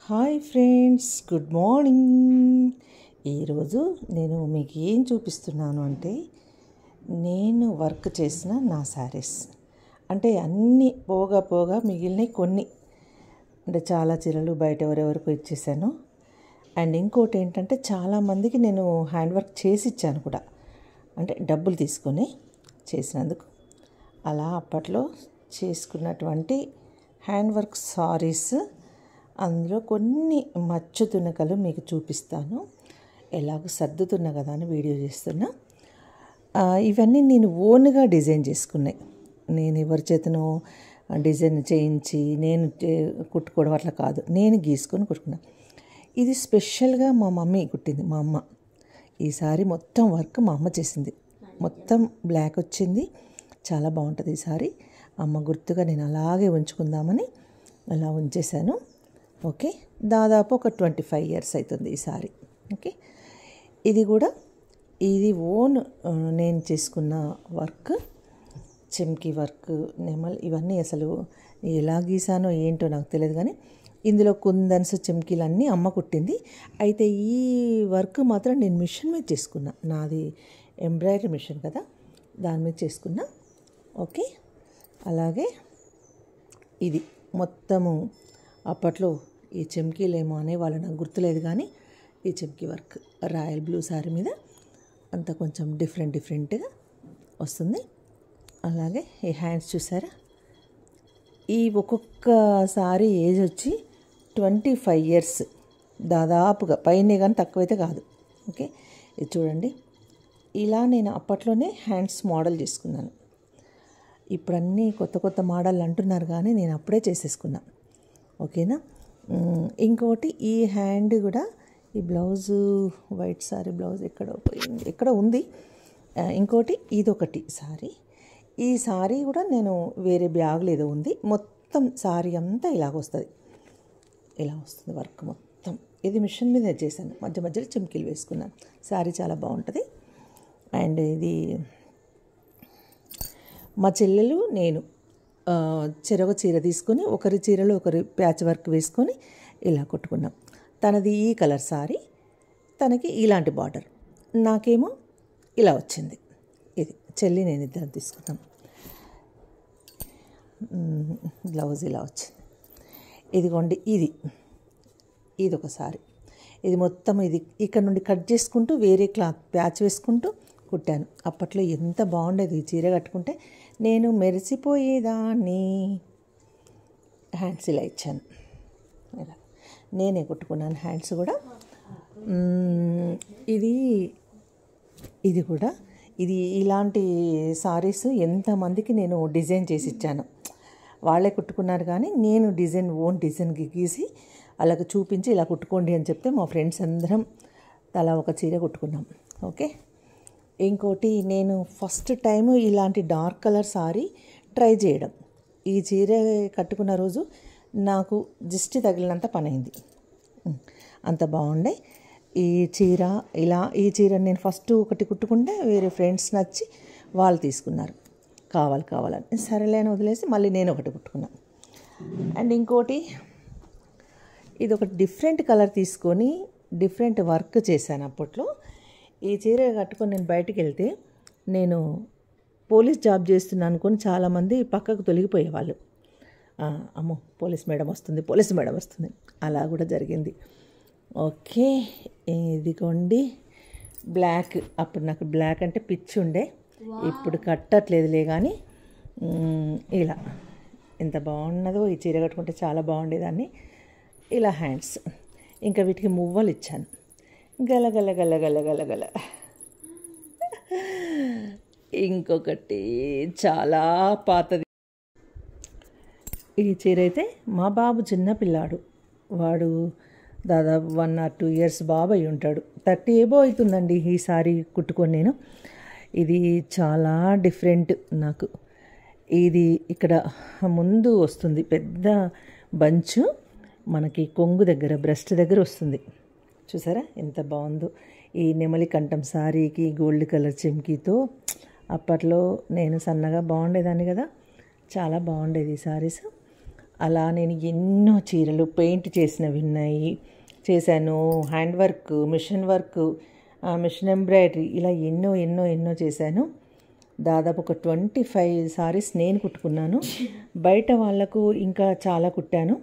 Hi friends, good morning. ఈరోజు నేను మీకు ఏం చూపిస్తున్నాను అంటే నేను వర్క్ చేసిన నా శారీస్. అంటే అన్నీ పోగా మిగిలినవి కొన్ని. అంటే చాలా చీరలు బయట ఎవరెవరికి ఇచ్చేసాను. అండ్ ఇంకోటి ఏంటంటే చాలామందికి నేను హ్యాండ్ వర్క్ చేసి ఇచ్చాను కూడా, అంటే డబ్బులు తీసుకొని చేసినందుకు. అలా అప్పట్లో చేసుకున్నటువంటి హ్యాండ్ వర్క్ సారీస్, అందులో కొన్ని మచ్చు తునకలు మీకు చూపిస్తాను. ఎలాగో సర్దుతున్నా కదా అని వీడియో చేస్తున్నా. ఇవన్నీ నేను ఓన్గా డిజైన్ చేసుకున్నాయి. నేను ఎవరి చేతను డిజైన్ చేయించి నేను కుట్టుకోవడం అట్లా కాదు, నేను గీసుకొని కుట్టుకున్నా. ఇది స్పెషల్గా మా మమ్మీ కుట్టింది. మా అమ్మ ఈసారి మొత్తం వర్క్ మా అమ్మ చేసింది. మొత్తం బ్లాక్ వచ్చింది, చాలా బాగుంటుంది ఈ సారీ. అమ్మ గుర్తుగా నేను అలాగే ఉంచుకుందామని అలా ఉంచేశాను. ఓకే, దాదాపు ఒక 25 years అవుతుంది ఈ సారీ. ఓకే, ఇది కూడా ఇది ఓన్ నేను చేసుకున్న వర్క్. చెమ్కీ వర్క్, నెమల్, ఇవన్నీ అసలు ఎలా గీసానో ఏంటో నాకు తెలియదు, కానీ ఇందులో కుందన్స్ చెమ్కీలు అన్నీ అమ్మ కుట్టింది. అయితే ఈ వర్క్ మాత్రం నేను మిషన్ మీద చేసుకున్నా. నాది ఎంబ్రాయిడరీ మిషన్ కదా, దాని మీద చేసుకున్నా. ఓకే, అలాగే ఇది మొత్తము అప్పట్లో ఈ చెమ్కీలు ఏమో అనేవాళ్ళు, నాకు గుర్తులేదు, కానీ ఈ చెమ్కీ వర్క్ రాయల్ బ్లూ సారీ మీద అంత కొంచెం డిఫరెంట్గా వస్తుంది. అలాగే ఈ హ్యాండ్స్ చూసారా, ఈ ఒక్కొక్క సారీ ఏజ్ వచ్చి 25 years దాదాపుగా, పైనే కానీ తక్కువైతే కాదు. ఓకే, ఇది చూడండి, ఇలా నేను అప్పట్లోనే హ్యాండ్స్ మోడల్ చేసుకున్నాను. ఇప్పుడు అన్నీ కొత్త మోడల్ అంటున్నారు, కానీ నేను అప్పుడే చేసేసుకున్నా. ఓకేనా. ఇంకోటి ఈ హ్యాండ్ కూడా, ఈ బ్లౌజు వైట్ సారీ బ్లౌజ్ ఎక్కడ ఉంది. ఇంకోటి ఇదొకటి సారీ. ఈ సారీ కూడా నేను వేరే బ్యాగ్లో ఏదో ఉంది. మొత్తం సారీ అంతా ఇలా వస్తుంది వర్క్ మొత్తం. ఇది మిషన్ మీద చేశాను, మధ్యలో చెమ్కీలు వేసుకున్నాను. సారీ చాలా బాగుంటుంది. అండ్ ఇది మా చెల్లెలు నేను చెరొక చీర తీసుకొని ఒకరి చీరలో ఒకరి ప్యాచ్ వర్క్ వేసుకొని ఇలా కొట్టుకున్నాం. తనది ఈ కలర్ సారీ, తనకి ఇలాంటి బార్డర్, నాకేమో ఇలా వచ్చింది. ఇది చెల్లి నేను ఇద్దరు తీసుకున్నాం. బ్లౌజ్ ఇలా వచ్చింది. ఇదిగోండి, ఇది ఒక సారీ. ఇది మొత్తం ఇది ఇక్కడ నుండి కట్ చేసుకుంటూ వేరే క్లాత్ ప్యాచ్ వేసుకుంటూ కుట్టాను. అప్పట్లో ఎంత బాగుండేది ఈ చీర కట్టుకుంటే, నేను మెరిసిపోయేదాన్ని. హ్యాండ్స్ ఇలా ఇచ్చాను, ఇలా నేనే కుట్టుకున్నాను హ్యాండ్స్ కూడా. ఇది కూడా ఇలాంటి సారీస్ ఎంతమందికి నేను డిజైన్ చేసి ఇచ్చాను. వాళ్ళే కుట్టుకున్నారు, కానీ నేను ఓన్ డిజైన్ గీసి అలాగ చూపించి ఇలా కుట్టుకోండి అని చెప్తే మా ఫ్రెండ్స్ అందరం తలా ఒక చీర కుట్టుకున్నాం. ఓకే, ఇంకోటి నేను ఫస్ట్ టైం ఇలాంటి డార్క్ కలర్ సారీ ట్రై చేయడం. ఈ చీర కట్టుకున్న రోజు నాకు దిష్టి తగిలినంత పని అయింది, అంత బాగుండే ఈ చీర. ఈ చీర నేను ఫస్ట్ ఒకటి కుట్టుకుంటే వేరే ఫ్రెండ్స్ నచ్చి వాళ్ళు తీసుకున్నారు, కావాలని. సరేలేని వదిలేసి మళ్ళీ నేను ఒకటి కుట్టుకున్నాను. అండ్ ఇంకోటి ఇది ఒక డిఫరెంట్ కలర్ తీసుకొని డిఫరెంట్ వర్క్ చేశాను అప్పట్లో. ఈ చీర కట్టుకొని నేను బయటికి వెళ్తే, నేను పోలీస్ జాబ్ చేస్తున్నాను అనుకొని చాలామంది పక్కకు తొలగిపోయేవాళ్ళు. అమ్మో పోలీస్ మేడం వస్తుంది, అలా కూడా జరిగింది. ఓకే, ఇదిగోండి బ్లాక్. అప్పుడు నాకు బ్లాక్ అంటే పిచ్చి ఉండే, ఇప్పుడు కట్టట్లేదులే, కానీ ఇలా ఎంత బాగున్నదో ఈ చీర కట్టుకుంటే చాలా బాగుండేదాన్ని. ఇలా హ్యాండ్స్, ఇంకా వీటికి మువ్వలు ఇచ్చాను, గల. ఇంకొకటి చాలా పాతది. ఈ చీర అయితే మా బాబు చిన్న పిల్లాడు, వాడు దాదాపు 1 or 2 years బాబు అయి ఉంటాడు. 30 ఏబో అవుతుందండి ఈ సారీ కుట్టుకొని నేను. ఇది చాలా డిఫరెంట్ నాకు. ఇది ఇక్కడ ముందు వస్తుంది పెద్ద బంచు, మనకి కొంగు దగ్గర బ్రెస్ట్ దగ్గర వస్తుంది. చూసారా ఎంత బాగుందో. ఈ నెమలి కంఠం సారీకి గోల్డ్ కలర్ చెమ్కీతో అప్పట్లో నేను సన్నగా బాగుండేదాన్ని కదా, చాలా బాగుండేది ఈ సారీస్. అలా నేను ఎన్నో చీరలు పెయింట్ చేసినవి చేశాను. Hand work, machine work, machine embroidery ఇలా ఎన్నో చేశాను. దాదాపు ఒక 25 సారీస్ నేను కుట్టుకున్నాను. బయట వాళ్ళకు ఇంకా చాలా కుట్టాను.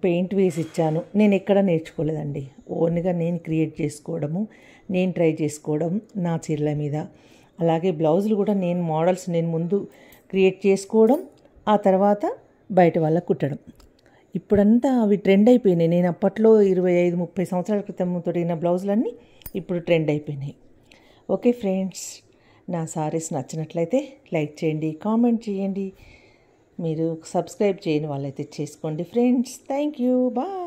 పెయింట్ వేసి ఇచ్చాను. నేను ఎక్కడ నేర్చుకోలేదండి. ఓన్గా నేను క్రియేట్ చేసుకోవడము, నేను ట్రై చేసుకోవడం నా చీరల మీద. అలాగే బ్లౌజులు కూడా నేను మోడల్స్ నేను ముందు క్రియేట్ చేసుకోవడం, ఆ తర్వాత బయట వాళ్ళకు కుట్టడం. ఇప్పుడంతా అవి ట్రెండ్ అయిపోయినాయి. నేను అప్పట్లో 25-30 సంవత్సరాల క్రితం తొడిగిన బ్లౌజులన్నీ ఇప్పుడు ట్రెండ్ అయిపోయినాయి. ఓకే ఫ్రెండ్స్, నా సారీస్ నచ్చినట్లయితే లైక్ చేయండి, కామెంట్ చేయండి. మీరు సబ్స్క్రైబ్ చేయని వాళ్ళైతే చేసుకోండి ఫ్రెండ్స్. Thank you, bye.